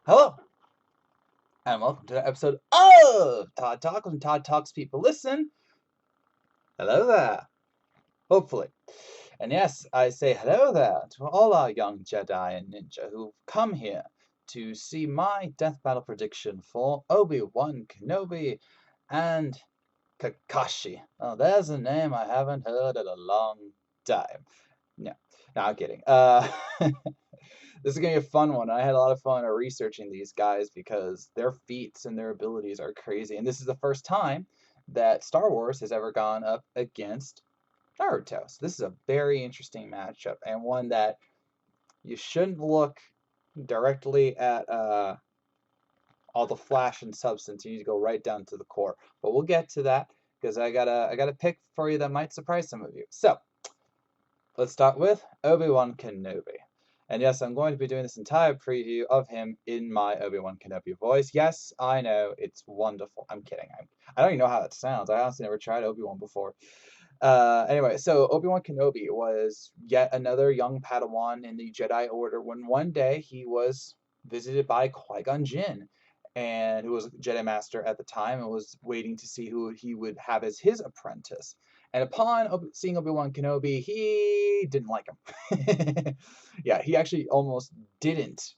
Hello, and welcome to an episode of Todd Talk. When Todd Talks, people listen. Hello there, hopefully. And yes, I say hello there to all our young Jedi and Ninja who've come here to see my death battle prediction for Obi-Wan Kenobi and Kakashi. Oh, there's a name I haven't heard in a long time. No, no, I'm kidding. This is gonna be a fun one. I had a lot of fun researching these guys because their feats and their abilities are crazy. And this is the first time that Star Wars has ever gone up against Naruto. So this is a very interesting matchup and one that you shouldn't look directly at all the flash and substance. You need to go right down to the core. But we'll get to that because I got a pick for you that might surprise some of you. So let's start with Obi-Wan Kenobi. And yes, I'm going to be doing this entire preview of him in my Obi-Wan Kenobi voice. Yes, I know, it's wonderful. I'm kidding. I don't even know how that sounds. I honestly never tried Obi-Wan before. Anyway, so Obi-Wan Kenobi was yet another young Padawan in the Jedi Order when one day he was visited by Qui-Gon Jinn, and who was a Jedi Master at the time and was waiting to see who he would have as his apprentice. And upon seeing Obi-Wan Kenobi, he didn't like him. Yeah, he actually almost didn't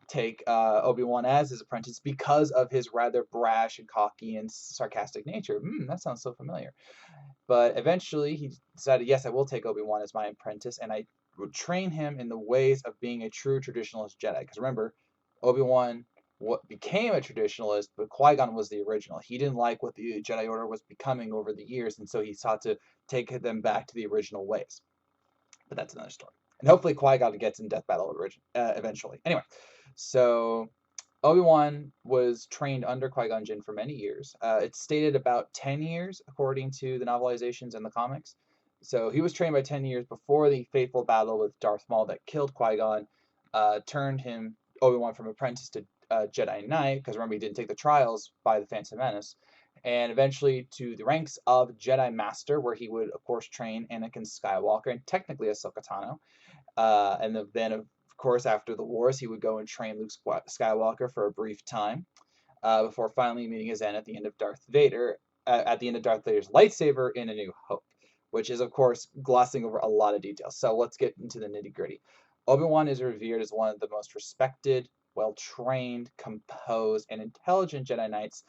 take Obi-Wan as his apprentice because of his rather brash and cocky and sarcastic nature. That sounds so familiar. But eventually he decided, yes, I will take Obi-Wan as my apprentice, and I would train him in the ways of being a true traditionalist Jedi. Because remember, Obi-Wan what became a traditionalist, but Qui-Gon was the original. He didn't like what the Jedi Order was becoming over the years, and so he sought to take them back to the original ways. But that's another story. And hopefully Qui-Gon gets in Death Battle eventually. Anyway, so Obi-Wan was trained under Qui-Gon Jinn for many years. It's stated about 10 years, according to the novelizations and the comics. So he was trained by 10 years before the fateful battle with Darth Maul that killed Qui-Gon, turned him, Obi-Wan, from apprentice to Jedi Knight, because remember, he didn't take the trials by the Phantom Menace, and eventually to the ranks of Jedi Master, where he would, of course, train Anakin Skywalker and technically Ahsoka Tano. And then, of course, after the wars, he would go and train Luke Skywalker for a brief time before finally meeting his end at the end of Darth Vader, at the end of Darth Vader's lightsaber in A New Hope, which is, of course, glossing over a lot of details. So let's get into the nitty gritty. Obi-Wan is revered as one of the most respected, well-trained, composed, and intelligent Jedi Knights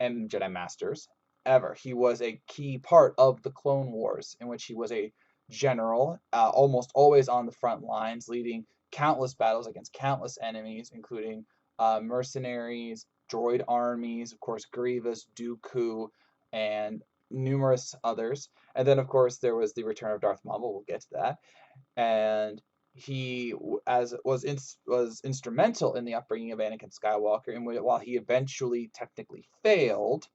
and Jedi Masters ever. He was a key part of the Clone Wars, in which he was a general, almost always on the front lines, leading countless battles against countless enemies, including mercenaries, droid armies, of course, Grievous, Dooku, and numerous others. And then, of course, there was the return of Darth Maul. We'll get to that. And he was instrumental in the upbringing of Anakin Skywalker. And while he eventually technically failed,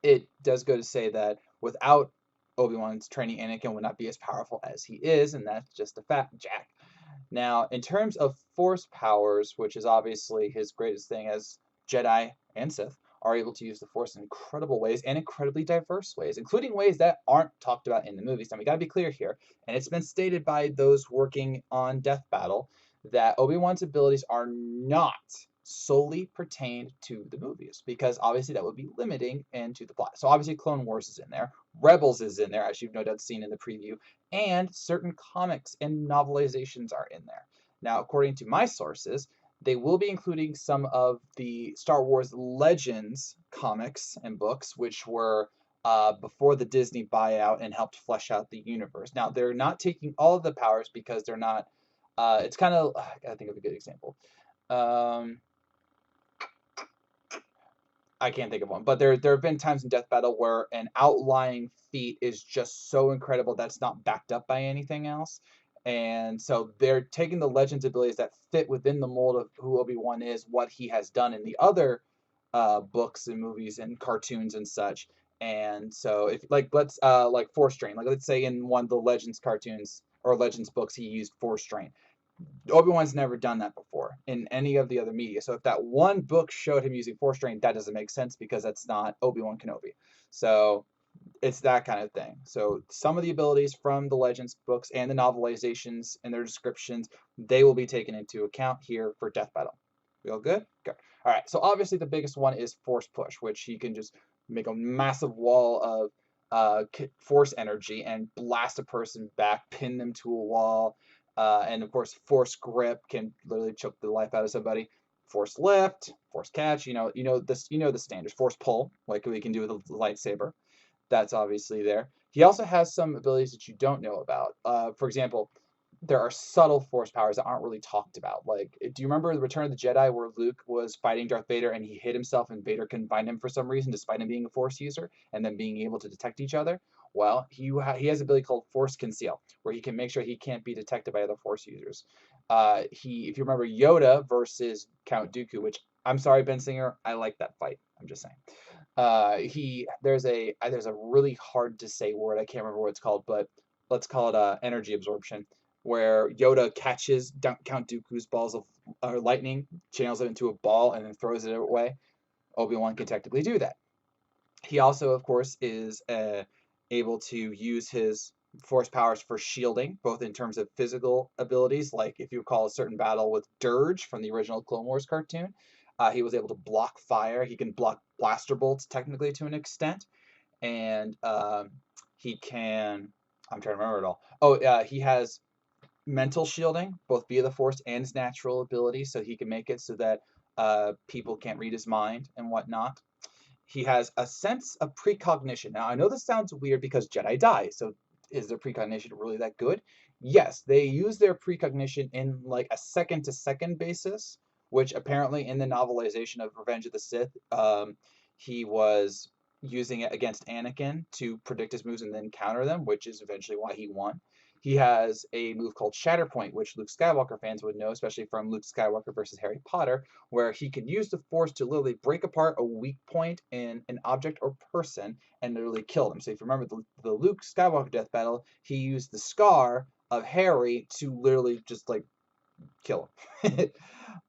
it does go to say that without Obi-Wan's training, Anakin would not be as powerful as he is, and that's just a fact, Jack. Now, in terms of Force powers, which is obviously his greatest thing, as Jedi and Sith are able to use the Force in incredible ways and incredibly diverse ways, including ways that aren't talked about in the movies. Now, we gotta be clear here, and it's been stated by those working on Death Battle that Obi-Wan's abilities are not solely pertained to the movies, because obviously that would be limiting into the plot. So obviously Clone Wars is in there, Rebels is in there, as you've no doubt seen in the preview, and certain comics and novelizations are in there. Now, according to my sources, they will be including some of the Star Wars Legends comics and books, which were before the Disney buyout and helped flesh out the universe. Now, they're not taking all of the powers because they're not. It's kind of. I gotta think of a good example. Um, I can't think of one, but there have been times in Death Battle where an outlying feat is just so incredible that's not backed up by anything else. And so they're taking the Legends abilities that fit within the mold of who Obi-Wan is, what he has done in the other books and movies and cartoons and such. And so if let's like Force Strain, like let's say in one of the Legends cartoons or Legends books he used Force Strain. Obi-Wan's never done that before in any of the other media. So if that one book showed him using Force Strain, that doesn't make sense because that's not Obi-Wan Kenobi. So it's that kind of thing. So some of the abilities from the Legends books and the novelizations and their descriptions, they will be taken into account here for Death Battle. We all good? Good. All right. So obviously the biggest one is force push, which he can just make a massive wall of force energy and blast a person back, pin them to a wall, and of course force grip can literally choke the life out of somebody. Force lift, force catch. The standards. Force pull, like we can do with a lightsaber. That's obviously there. He also has some abilities that you don't know about. For example, there are subtle force powers that aren't really talked about. Like, do you remember the Return of the Jedi where Luke was fighting Darth Vader and he hit himself and Vader couldn't find him for some reason, despite him being a Force user and then being able to detect each other? Well, he has an ability called Force Conceal, where he can make sure he can't be detected by other Force users. If you remember Yoda versus Count Dooku, which I'm sorry, Ben Singer, I like that fight. I'm just saying. There's a really hard to say word. I can't remember what it's called, but let's call it energy absorption, where Yoda catches Count Dooku's balls of lightning, channels it into a ball, and then throws it away. Obi-Wan can technically do that. He also, of course, is able to use his force powers for shielding, both in terms of physical abilities, like if you recall a certain battle with Dirge from the original Clone Wars cartoon, he was able to block fire. He can block blaster bolts technically to an extent, and he can. I'm trying to remember it all. Oh, he has mental shielding, both via the Force and his natural ability, so he can make it so that people can't read his mind and whatnot. He has a sense of precognition. Now, I know this sounds weird because Jedi die, so is their precognition really that good? Yes, they use their precognition in like a second to second basis, which apparently in the novelization of Revenge of the Sith, he was using it against Anakin to predict his moves and then counter them, which is eventually why he won. He has a move called Shatterpoint, which Luke Skywalker fans would know, especially from Luke Skywalker versus Harry Potter, where he can use the Force to literally break apart a weak point in an object or person and literally kill them. So if you remember the Luke Skywalker death battle, he used the scar of Harry to literally just like kill him.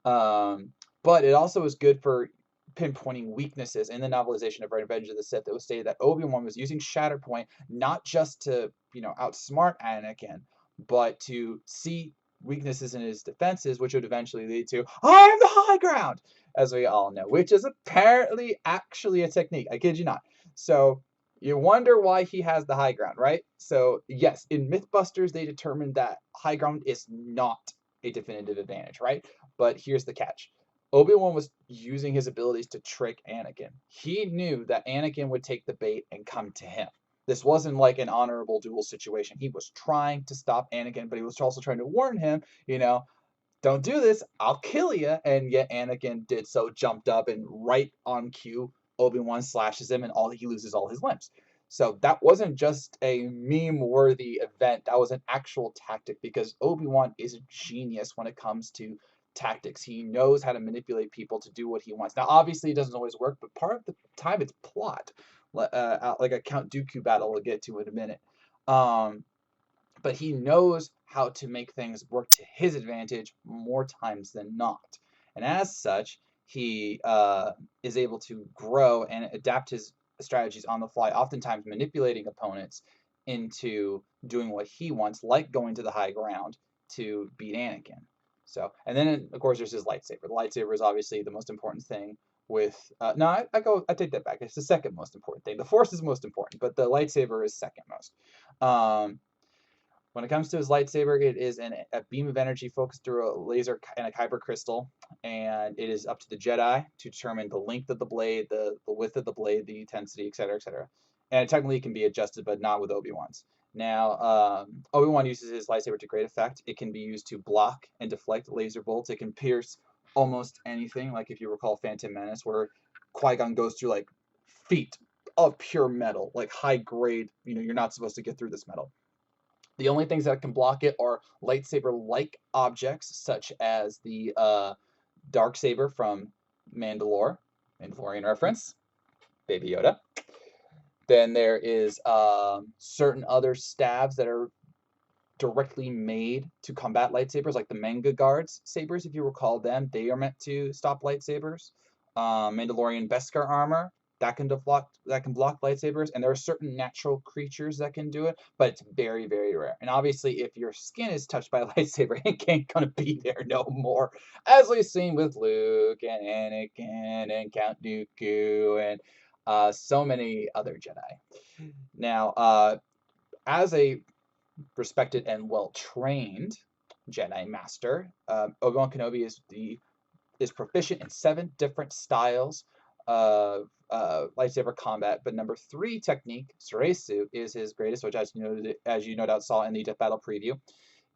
But it also is good for pinpointing weaknesses. In the novelization of Revenge of the Sith, it was stated that Obi-Wan was using Shatterpoint not just to, outsmart Anakin, but to see weaknesses in his defenses, which would eventually lead to "I am the high ground," as we all know, which is apparently actually a technique. I kid you not. So you wonder why he has the high ground, right? So yes, in Mythbusters, they determined that high ground is not a definitive advantage, right? But here's the catch. Obi-Wan was using his abilities to trick Anakin. He knew that Anakin would take the bait and come to him. This wasn't like an honorable duel situation. He was trying to stop Anakin, but he was also trying to warn him, don't do this, I'll kill you. And yet Anakin did so, jumped up, and right on cue, Obi-Wan slashes him, and he loses all his limbs. So that wasn't just a meme-worthy event. That was an actual tactic because Obi-Wan is a genius when it comes to tactics. He knows how to manipulate people to do what he wants. Now, obviously, it doesn't always work, but part of the time it's plot, like a Count Dooku battle we'll get to in a minute. But he knows how to make things work to his advantage more times than not. And as such, he is able to grow and adapt his strategies on the fly, oftentimes manipulating opponents into doing what he wants, like going to the high ground to beat Anakin. So, and then of course there's his lightsaber. The lightsaber is obviously the most important thing. No, I take that back. It's the second most important thing. The Force is most important, but the lightsaber is second most. When it comes to his lightsaber, it is a beam of energy focused through a laser and a kyber crystal, and it is up to the Jedi to determine the length of the blade, the width of the blade, the intensity, etc., etc. And it technically can be adjusted, but not with Obi-Wan's. Now, Obi-Wan uses his lightsaber to great effect. It can be used to block and deflect laser bolts. It can pierce almost anything, like if you recall Phantom Menace, where Qui-Gon goes through like feet of pure metal, like high grade, you're not supposed to get through this metal. The only things that can block it are lightsaber-like objects, such as the dark saber from Mandalorian reference, Baby Yoda. Then there is certain other stabs that are directly made to combat lightsabers, like the Manga Guard's sabers, if you recall them. They are meant to stop lightsabers. Mandalorian Beskar armor that can block lightsabers, and there are certain natural creatures that can do it, but it's very, very rare. And obviously, if your skin is touched by a lightsaber, it ain't gonna be there no more, as we've seen with Luke and Anakin and Count Dooku and so many other Jedi. Now, as a respected and well-trained Jedi Master, Obi-Wan Kenobi is proficient in 7 different styles of lightsaber combat, but number 3 technique, Suresu, is his greatest, which as you no doubt saw in the Death Battle preview,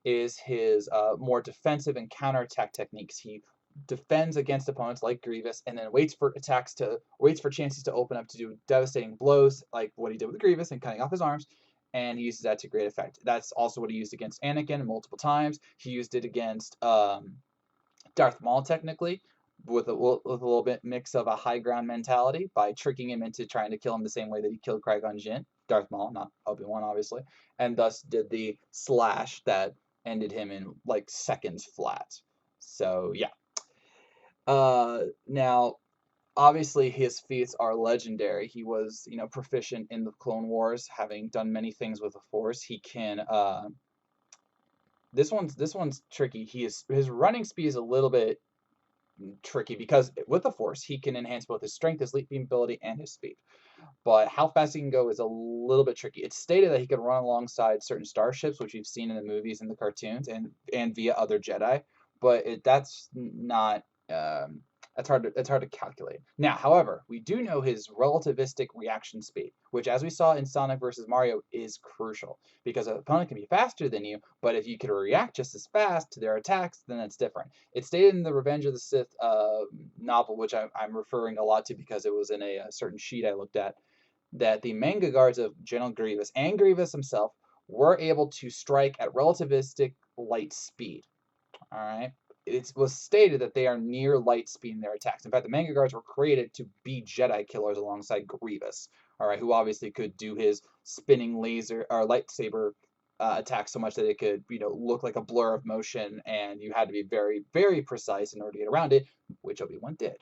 is his more defensive and counterattack techniques. He defends against opponents like Grievous, and then waits for chances to open up to do devastating blows, like what he did with Grievous and cutting off his arms, and he uses that to great effect. That's also what he used against Anakin multiple times. He used it against Darth Maul, technically, with a little bit mix of a high ground mentality by tricking him into trying to kill him the same way that he killed Qui-Gon Jinn. Darth Maul, not Obi-Wan, obviously, and thus did the slash that ended him in like seconds flat. So yeah. Now, obviously, his feats are legendary. He was, proficient in the Clone Wars, having done many things with the Force. He can. This one's tricky. His running speed is a little bit tricky because with the Force, he can enhance both his strength, his leaping ability, and his speed. But how fast he can go is a little bit tricky. It's stated that he can run alongside certain starships, which we've seen in the movies and the cartoons, and via other Jedi. But that's not that's hard to calculate. Now, however, we do know his relativistic reaction speed, which, as we saw in Sonic versus Mario, is crucial because an opponent can be faster than you, but if you can react just as fast to their attacks, then that's different. It's stated in the Revenge of the Sith novel, which I'm referring a lot to because it was in a certain sheet I looked at, that the manga guards of General Grievous and Grievous himself were able to strike at relativistic light speed. All right. It was stated that they are near light speed in their attacks. In fact, the manga guards were created to be Jedi killers alongside Grievous, all right, who obviously could do his spinning laser or lightsaber attack so much that it could, look like a blur of motion, and you had to be very, very precise in order to get around it, which Obi-Wan did.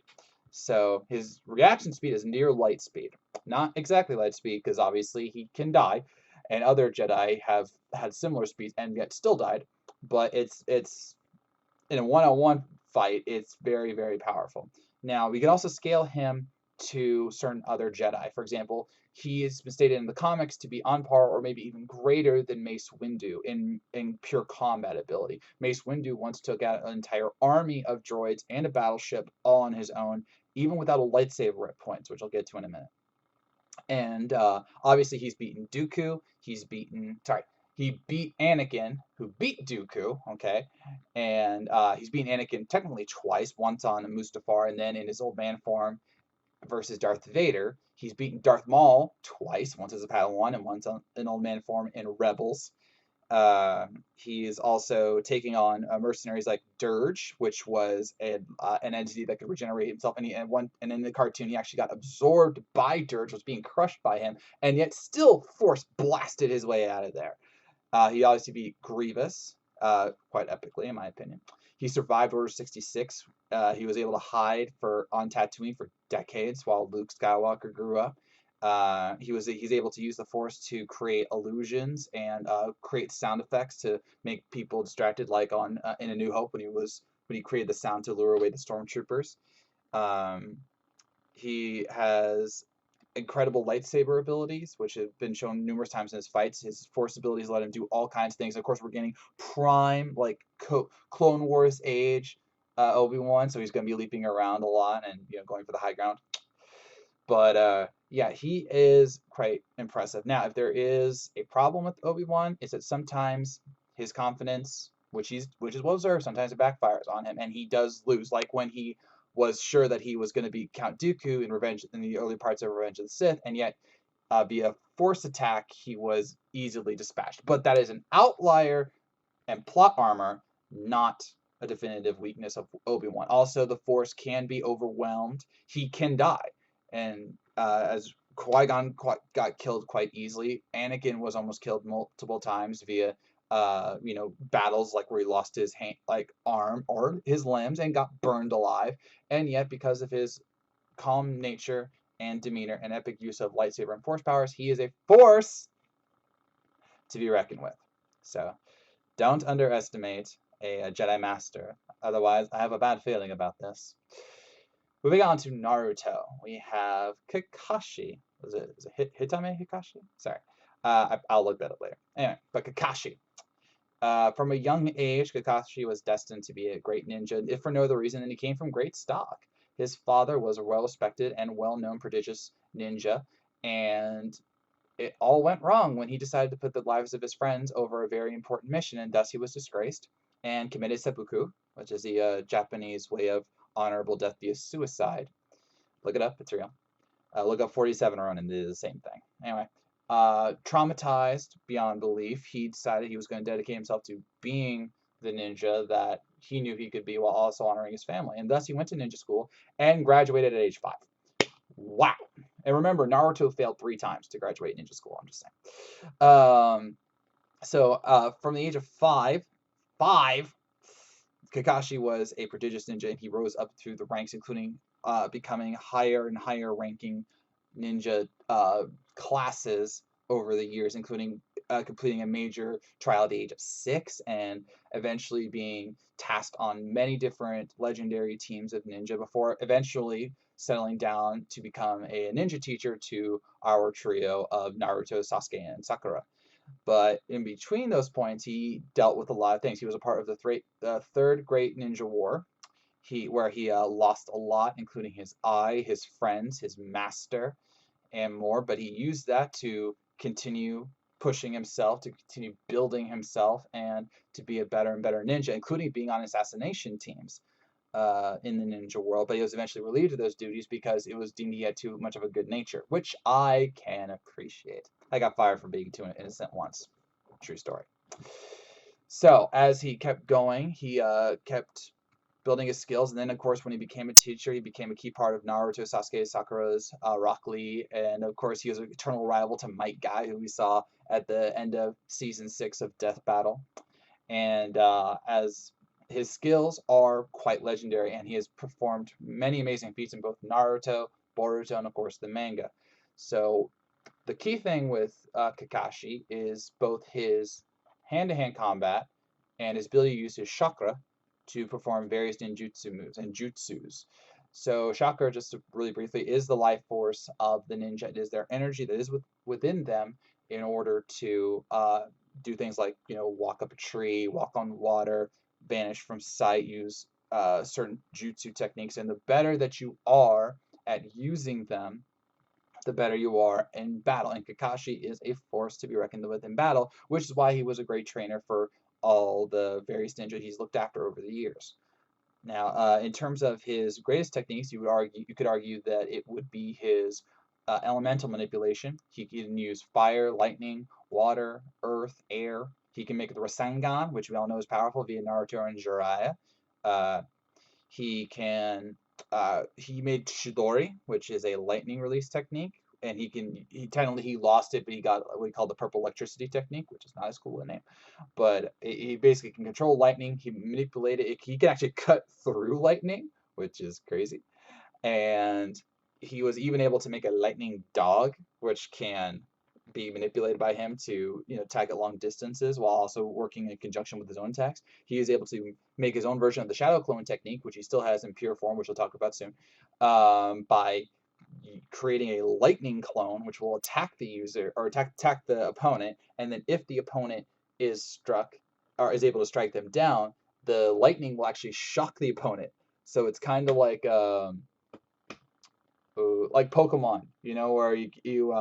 So his reaction speed is near light speed, not exactly light speed, because obviously he can die, and other Jedi have had similar speeds and yet still died. But it's in a one-on-one fight, it's very, very powerful. Now, we can also scale him to certain other Jedi. For example, he has been stated in the comics to be on par or maybe even greater than Mace Windu in pure combat ability. Mace Windu once took out an entire army of droids and a battleship all on his own, even without a lightsaber at points, which I'll get to in a minute. And obviously, he's beaten Dooku. He beat Anakin, who beat Dooku, okay? And he's beaten Anakin technically twice, once on Mustafar and then in his old man form versus Darth Vader. He's beaten Darth Maul twice, once as a Padawan and once on an old man form in Rebels. He is also taking on mercenaries like Dirge, which was an entity that could regenerate himself. And in the cartoon, he actually got absorbed by Dirge, was being crushed by him, and yet still force blasted his way out of there. He obviously beat Grievous quite epically, in my opinion. He survived Order 66. He was able to hide on Tatooine for decades while Luke Skywalker grew up. He's able to use the Force to create illusions and create sound effects to make people distracted, like in A New Hope when he created the sound to lure away the stormtroopers. He has incredible lightsaber abilities, which have been shown numerous times in his fights. His Force abilities let him do all kinds of things. Of course, we're getting prime, like Clone Wars age Obi-Wan, so he's going to be leaping around a lot and going for the high ground. But yeah, he is quite impressive. Now, if there is a problem with Obi-Wan, is that sometimes his confidence, which is well deserved, sometimes it backfires on him, and he does lose. Like when he was sure that he was going to beat Count Dooku in the early parts of Revenge of the Sith, and yet via Force attack he was easily dispatched. But that is an outlier and plot armor, not a definitive weakness of Obi-Wan. Also, the Force can be overwhelmed. He can die. And as Qui-Gon got killed quite easily, Anakin was almost killed multiple times via battles like where he lost his arm or his limbs and got burned alive. And yet, because of his calm nature and demeanor and epic use of lightsaber and force powers, he is a force to be reckoned with. So don't underestimate a Jedi Master. Otherwise, I have a bad feeling about this. Moving on to Naruto, we have Kakashi. Is it Hitame Kakashi? Sorry. I'll look that up later. Anyway, but Kakashi. From a young age, Kakashi was destined to be a great ninja, if for no other reason than he came from great stock. His father was a well-respected and well-known prodigious ninja, and it all went wrong when he decided to put the lives of his friends over a very important mission, and thus he was disgraced and committed seppuku, which is the Japanese way of honorable death via suicide. Look it up, it's real. Look up 47 Ronin, they did the same thing. Anyway, traumatized beyond belief, he decided he was going to dedicate himself to being the ninja that he knew he could be while also honoring his family. And thus he went to ninja school and graduated at age 5. Wow. And remember, Naruto failed 3 times to graduate ninja school, I'm just saying. So from the age of 5, Kakashi was a prodigious ninja, and he rose up through the ranks, including becoming higher and higher ranking ninja classes over the years, including completing a major trial at the age of 6 and eventually being tasked on many different legendary teams of ninja before eventually settling down to become a ninja teacher to our trio of Naruto, Sasuke, and Sakura. But in between those points, he dealt with a lot of things. He was a part of the Third Great Ninja War, where he lost a lot, including his eye, his friends, his master, and more. But he used that to continue pushing himself, to continue building himself, and to be a better and better ninja, including being on assassination teams in the ninja world. But he was eventually relieved of those duties because it was deemed he had too much of a good nature, which I can appreciate. I got fired for being too innocent once. True story. So as he kept going, he kept building his skills, and then of course when he became a teacher, he became a key part of Naruto, Sasuke, Sakura's Rock Lee, and of course he was an eternal rival to Might Guy, who we saw at the end of season 6 of Death Battle. And as his skills are quite legendary, and he has performed many amazing feats in both Naruto, Boruto, and of course the manga. So the key thing with Kakashi is both his hand-to-hand combat and his ability to use his chakra to perform various ninjutsu moves and jutsus. So chakra, just really briefly, is the life force of the ninja. It is their energy that is within them in order to do things like, walk up a tree, walk on water, vanish from sight, use certain jutsu techniques. And the better that you are at using them, the better you are in battle. And Kakashi is a force to be reckoned with in battle, which is why he was a great trainer for all the various ninja he's looked after over the years. Now, in terms of his greatest techniques, you could argue that it would be his elemental manipulation. He can use fire, lightning, water, earth, air. He can make the Rasengan, which we all know is powerful via Naruto and Jiraiya. He can he made Chidori, which is a lightning release technique, and he lost it, but he got what he called the purple electricity technique, which is not as cool a name. But he basically can control lightning. He manipulated it. He can actually cut through lightning, which is crazy. And he was even able to make a lightning dog, which can be manipulated by him to attack at long distances while also working in conjunction with his own attacks. He is able to make his own version of the shadow clone technique, which he still has in pure form, which we'll talk about soon, by creating a lightning clone, which will attack the user or attack the opponent, and then if the opponent is struck or is able to strike them down, the lightning will actually shock the opponent. So it's kind of like Pokemon, where you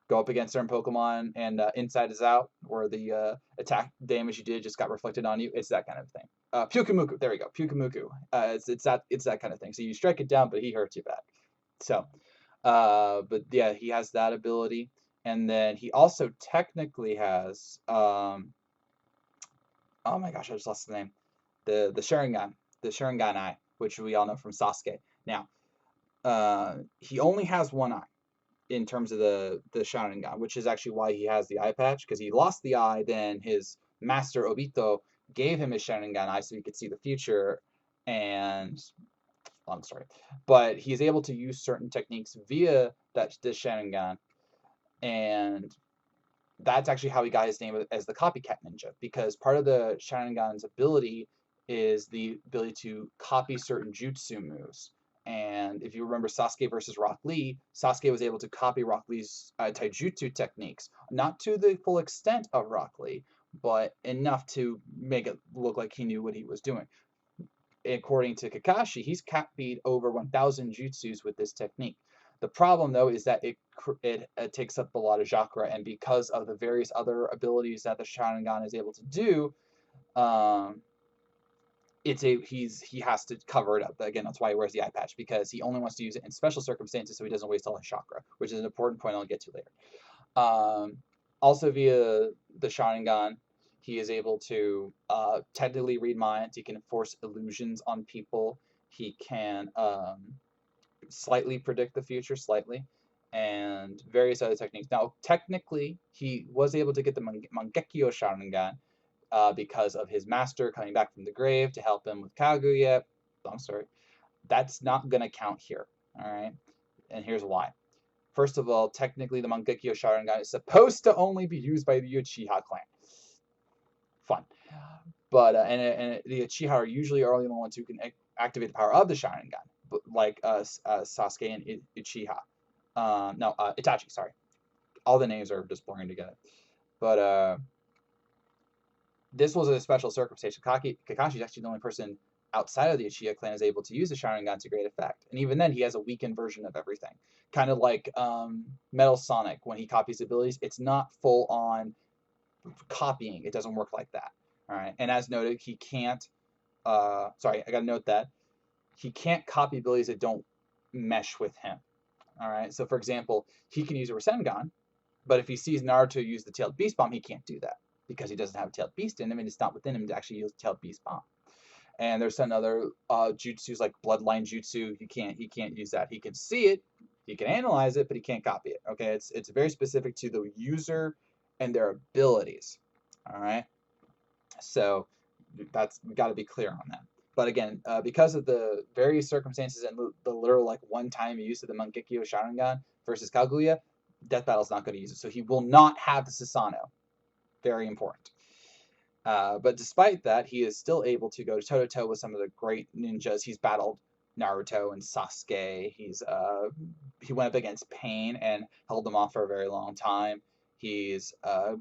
go up against certain Pokemon and inside is out, where the attack damage you did just got reflected on you. It's that kind of thing. Pyukumuku, there we go, Pyukumuku. It's that kind of thing. So you strike it down, but he hurts you back. So, but yeah, he has that ability, and then he also technically has oh my gosh, I just lost the name. The Sharingan eye, which we all know from Sasuke. Now, he only has one eye in terms of the Sharingan, which is actually why he has the eye patch, because he lost the eye, then his master Obito gave him his Sharingan eye so he could see the future, and long story. But he's able to use certain techniques via this Sharingan, and that's actually how he got his name as the copycat ninja, because part of the Sharingan's ability is the ability to copy certain jutsu moves. And if you remember Sasuke versus Rock Lee, Sasuke was able to copy Rock Lee's taijutsu techniques, not to the full extent of Rock Lee, but enough to make it look like he knew what he was doing. According to Kakashi, he's copied over 1,000 jutsus with this technique. The problem, though, is that it takes up a lot of chakra, and because of the various other abilities that the Sharingan is able to do, um, he has to cover it up. Again, that's why he wears the eye patch, because he only wants to use it in special circumstances, so he doesn't waste all his chakra, which is an important point I'll get to later. Also, via the Sharingan, he is able to technically read minds. He can force illusions on people. He can slightly predict the future, slightly, and various other techniques. Now, technically, he was able to get the Mangekyo Sharingan because of his master coming back from the grave to help him with Kaguya. Long story. That's not going to count here, all right? And here's why. First of all, technically, the Mangekyo Sharingan is supposed to only be used by the Uchiha clan. Fun. But the Uchiha are usually the only ones who can activate the power of the Sharingan, but like Sasuke and Uchiha. No, Itachi, sorry. All the names are just blurring together. But this was a special circumstance. Kakashi is actually the only person outside of the Uchiha clan is able to use the Sharingan to great effect. And even then, he has a weakened version of everything. Kind of like Metal Sonic, when he copies abilities, it's not full on copying. It doesn't work like that. All right. And as noted, he can't, sorry, I got to note that he can't copy abilities that don't mesh with him. All right. So, for example, he can use a Rasengan, but if he sees Naruto use the Tailed Beast Bomb, he can't do that because he doesn't have a Tailed Beast in him, and it's not within him to actually use the Tailed Beast Bomb. And there's some other jutsus like Bloodline Jutsu. He can't use that. He can see it, he can analyze it, but he can't copy it. Okay, it's very specific to the user and their abilities. All right, so we got to be clear on that. But again, because of the various circumstances and the literal like one-time use of the Mangekyo Sharingan versus Kaguya, Death Battle's not going to use it, so he will not have the Susanoo. Very important. But despite that, he is still able to go toe-to-toe with some of the great ninjas. He's battled Naruto and Sasuke. He went up against Pain and held them off for a very long time. He's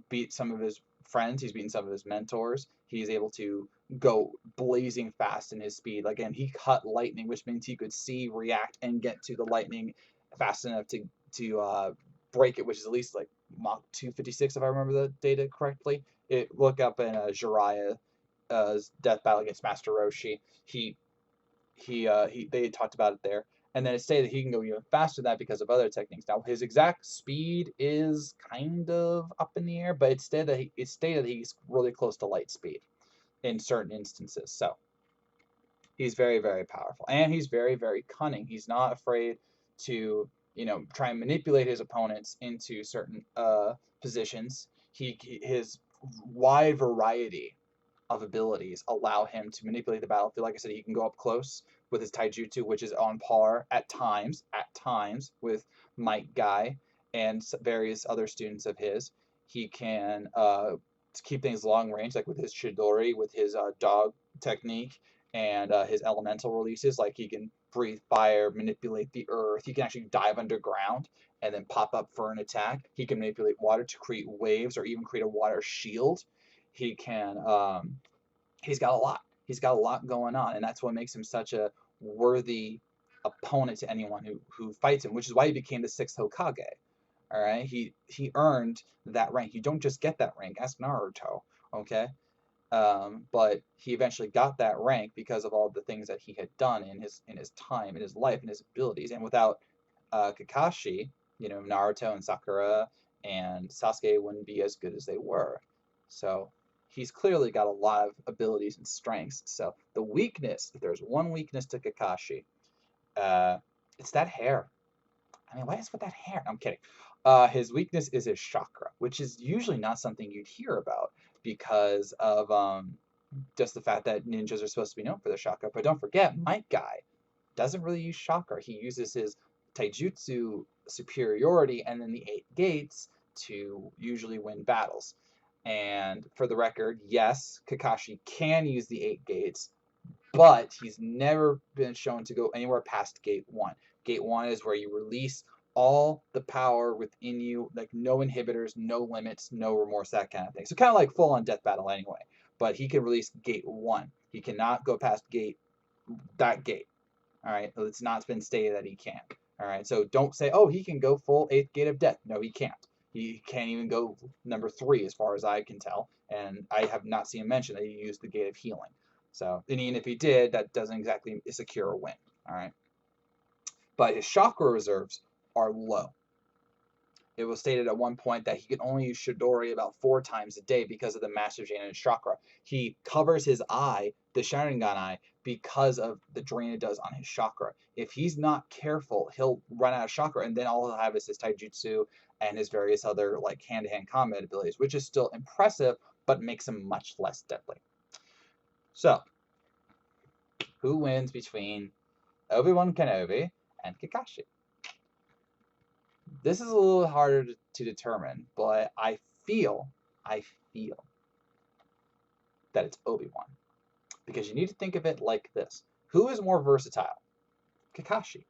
beat some of his friends. He's beaten some of his mentors. He's able to go blazing fast in his speed. Again, he cut lightning, which means he could see, react, and get to the lightning fast enough to break it, which is at least like Mach 256 if I remember the data correctly. Look up in Jiraiya's death battle against Master Roshi. They talked about it there, and then it stated that he can go even faster than that because of other techniques. Now his exact speed is kind of up in the air, but it's stated that he's really close to light speed in certain instances. So he's very, very powerful, and he's very, very cunning. He's not afraid to try and manipulate his opponents into certain positions. His wide variety of abilities allow him to manipulate the battlefield. Like I said, he can go up close with his taijutsu, which is on par at times with Might Guy and various other students of his. He can keep things long range, like with his Chidori, with his dog technique, and his elemental releases. Like he can breathe fire, manipulate the earth. He can actually dive underground and then pop up for an attack. He can manipulate water to create waves or even create a water shield. He can he's got a lot. He's got a lot going on, and that's what makes him such a worthy opponent to anyone who fights him, which is why he became the 6th Hokage. All right, he earned that rank. You don't just get that rank. Ask Naruto, okay? But he eventually got that rank because of all the things that he had done in his time, in his life, and his abilities. And without Kakashi, Naruto and Sakura and Sasuke wouldn't be as good as they were. So he's clearly got a lot of abilities and strengths. So the weakness, if there's one weakness to Kakashi, it's that hair. I mean, what is with that hair? I'm kidding. His weakness is his chakra, which is usually not something you'd hear about because of just the fact that ninjas are supposed to be known for their chakra. But don't forget, Might Guy doesn't really use chakra. He uses his taijutsu superiority and then the 8 gates to usually win battles. And for the record, yes, Kakashi can use the 8 gates, but he's never been shown to go anywhere past Gate 1. Gate 1 is where you release all the power within you, like no inhibitors, no limits, no remorse, that kind of thing. So kind of like full on death battle anyway. But he can release Gate 1. He cannot go past that gate. All right, it's not been stated that he can. All right, so don't say, oh, he can go full 8th gate of death. No, he can't. He can't even go number 3 as far as I can tell, and I have not seen him mention that he used the gate of healing. So, and even if he did, that doesn't exactly secure a win. All right, but his chakra reserves are low. It was stated at one point that he can only use Chidori about 4 times a day because of the Master Jinn in his chakra. He covers his eye, the Sharingan eye, because of the drain it does on his chakra. If he's not careful, he'll run out of chakra, and then all he'll have is his taijutsu and his various other like hand-to-hand combat abilities, which is still impressive, but makes him much less deadly. So, who wins between Obi-Wan Kenobi and Kakashi? This is a little harder to determine, but I feel that it's Obi-Wan. Because you need to think of it like this. Who is more versatile? Kakashi.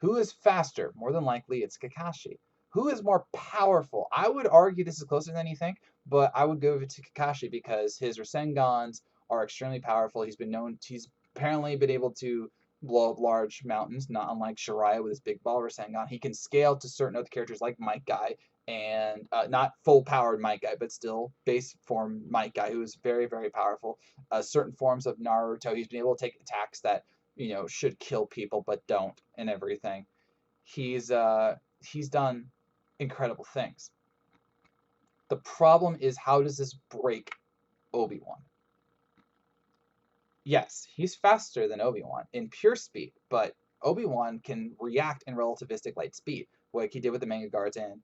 Who is faster? More than likely, it's Kakashi. Who is more powerful? I would argue this is closer than you think, but I would go to Kakashi because his Rasengans are extremely powerful. He's apparently been able to blow up large mountains, not unlike Shiraiya with his big ball Rasengan. He can scale to certain other characters like Might Guy, and not full powered Might Guy, but still base form Might Guy, who is very, very powerful. Certain forms of Naruto, he's been able to take attacks that should kill people but don't, and everything. He's done incredible things. The problem is, how does this break Obi-Wan? Yes, he's faster than Obi-Wan in pure speed, but Obi-Wan can react in relativistic light speed, like he did with the Manga Guards and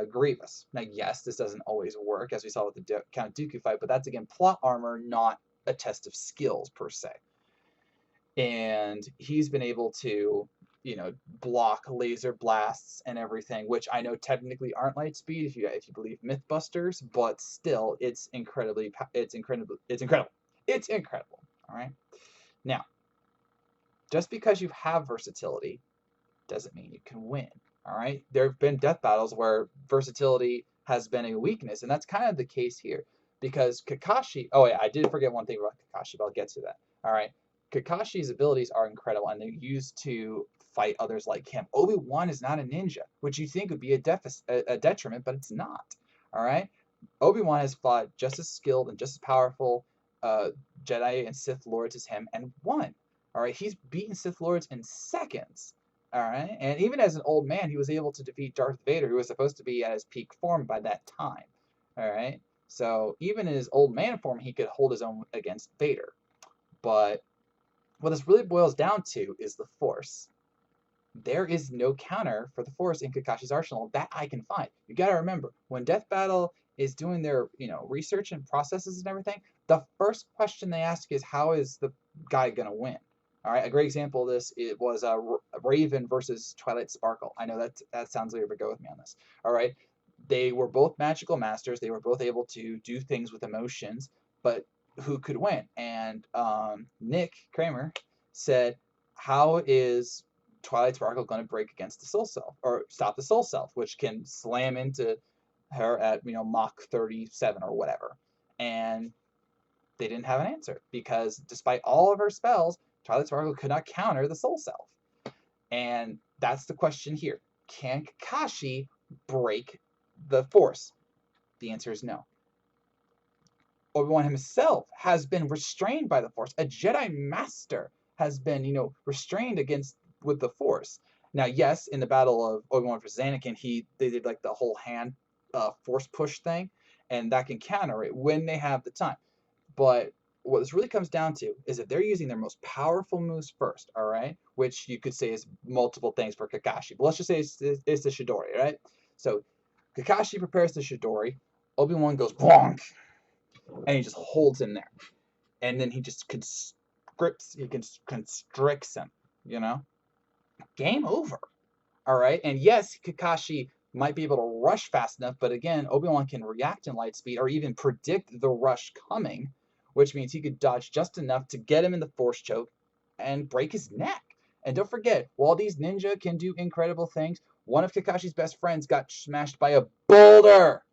Grievous. Now, yes, this doesn't always work, as we saw with the Count Dooku fight, but that's, again, plot armor, not a test of skills, per se. And he's been able to, block laser blasts and everything, which I know technically aren't light speed if you believe Mythbusters, but still, it's incredible. All right. Now, just because you have versatility doesn't mean you can win. All right. There have been death battles where versatility has been a weakness, and that's kind of the case here because Kakashi. Oh yeah, I did forget one thing about Kakashi, but I'll get to that. All right. Kakashi's abilities are incredible, and they're used to fight others like him. Obi-Wan is not a ninja, which you think would be a detriment, but it's not. All right. Obi-Wan has fought just as skilled and just as powerful Jedi and Sith Lords as him and won. All right, he's beaten Sith Lords in seconds. All right, and even as an old man, he was able to defeat Darth Vader, who was supposed to be at his peak form by that time. All right, so even in his old man form, he could hold his own against Vader. But what this really boils down to is the Force. There is no counter for the Force in Kakashi's arsenal that I can find. You got to remember, when Death Battle is doing their research and processes and everything, the first question they ask is, how is the guy gonna win? All right, a great example of this, it was Raven versus Twilight Sparkle. I know that sounds weird, but go with me on this. All right, they were both magical masters. They were both able to do things with emotions, but who could win? And Nick Kramer said, how is Twilight Sparkle going to break against the Soul Self, or stop the Soul Self, which can slam into her at Mach 37 or whatever? And they didn't have an answer because despite all of her spells, Twilight Sparkle could not counter the Soul Self. And that's the question here. Can Kakashi break the Force? The answer is no. Obi-Wan himself has been restrained by the Force. A Jedi Master has been, restrained with the Force. Now, yes, in the battle of Obi-Wan versus Anakin, they did like the whole hand Force push thing, and that can counter it when they have the time. But what this really comes down to is that they're using their most powerful moves first, all right? Which you could say is multiple things for Kakashi. But let's just say it's the Chidori, right? So Kakashi prepares the Chidori. Obi-Wan goes bonk, and he just holds him there. And then he just constricts him. you know? Game over. All right. And yes, Kakashi might be able to rush fast enough, but again, Obi-Wan can react in light speed or even predict the rush coming, which means he could dodge just enough to get him in the force choke and break his neck. And don't forget, while these ninja can do incredible things, one of Kakashi's best friends got smashed by a boulder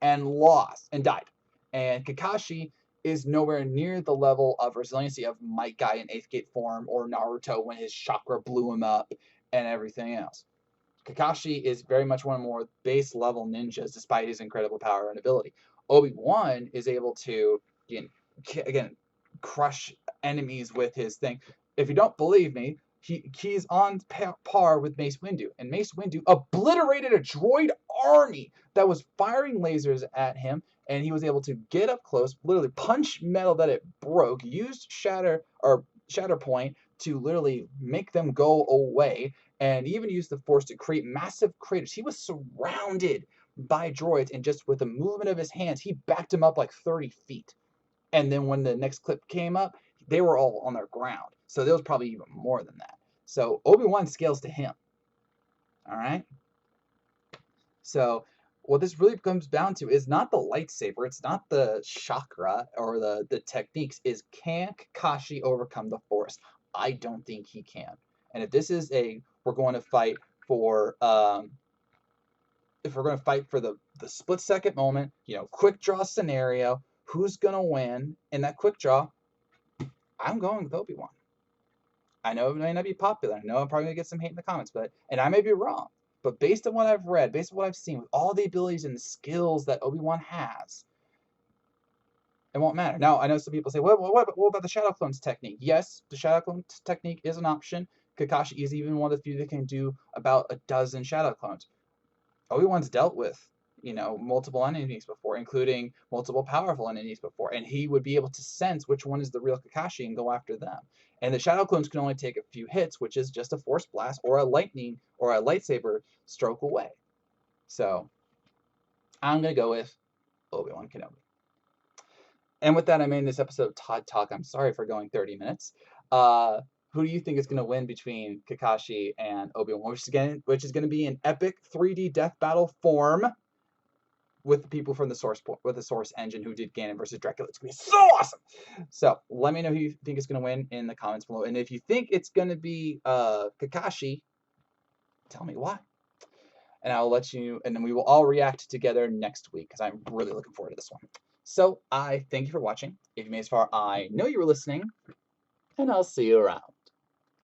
and lost and died. And Kakashi is nowhere near the level of resiliency of Might Guy in 8th Gate form or Naruto when his chakra blew him up and everything else. Kakashi is very much one of the more base level ninjas despite his incredible power and ability. Obi-Wan is able to, again, crush enemies with his thing. If you don't believe me, he's on par with Mace Windu. And Mace Windu obliterated a droid army that was firing lasers at him, and he was able to get up close, literally punch metal that it broke, used Shatter Point to literally make them go away, and even used the Force to create massive craters. He was surrounded by droids, and just with the movement of his hands, he backed him up like 30 feet. And then when the next clip came up, they were all on their ground. So there was probably even more than that. So Obi-Wan scales to him. All right? So what this really comes down to is not the lightsaber, it's not the chakra or the techniques, is can Kakashi overcome the Force? I don't think he can. And if this is we're going to fight for if we're going to fight for the split second moment, quick draw scenario, who's going to win in that quick draw? I'm going with Obi-Wan. I know it may not be popular. I know I'm probably going to get some hate in the comments, and I may be wrong. But based on what I've read, based on what I've seen, with all the abilities and the skills that Obi-Wan has, it won't matter. Now, I know some people say, what about the Shadow Clones technique? Yes, the Shadow Clones technique is an option. Kakashi is even one of the few that can do about a dozen Shadow Clones. Obi-Wan's dealt with, multiple enemies before, including multiple powerful enemies before, and he would be able to sense which one is the real Kakashi and go after them. And the Shadow Clones can only take a few hits, which is just a Force Blast or a lightning or a lightsaber stroke away. So I'm going to go with Obi-Wan Kenobi. And with that, I'm ending this episode of Todd Talk. I'm sorry for going 30 minutes. Who do you think is going to win between Kakashi and Obi-Wan, which is going to be an epic 3D death battle form with the people from the Source engine who did Ganon versus Dracula? It's going to be so awesome. So let me know who you think is going to win in the comments below. And if you think it's going to be Kakashi, tell me why. And I'll let you, and then we will all react together next week because I'm really looking forward to this one. So I thank you for watching. If you made it this far, I know you were listening, and I'll see you around.